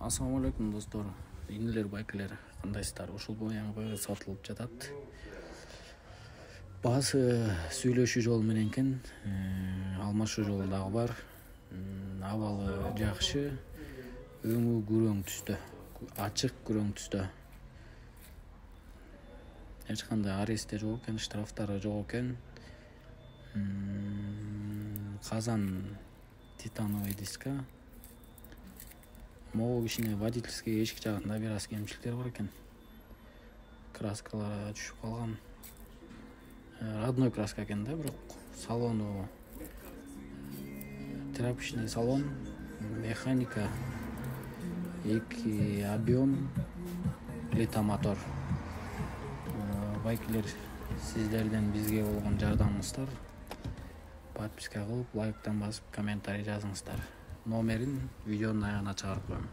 Assalamu алейкум достор, инилер, байкелер, кандайсыздар? Ушул боянгы сатылып жатат. Баасы сүйлөшүү жол менен экен, алмашуу жолу дагы бар. Абалы жакшы, өңү күрөң түстө, ачык күрөң түстө. Эч кандай аресте жок экен, штрафтары жок экен. Казан титановый диска. Могу кичине водительский эшик жагында бир аз кемчиликтер бар экен. Краскалары түшүп калган. Родной краска экен да, бирок салону тряпочный салон, механика, 2 объем, плита мотор. Байкелер, сиздерден бизге болгон жардамыңыздар подписка кылып, лайктан басып, комментарий жазыңыздар. Номерин видеонун аягына чыгарып коем.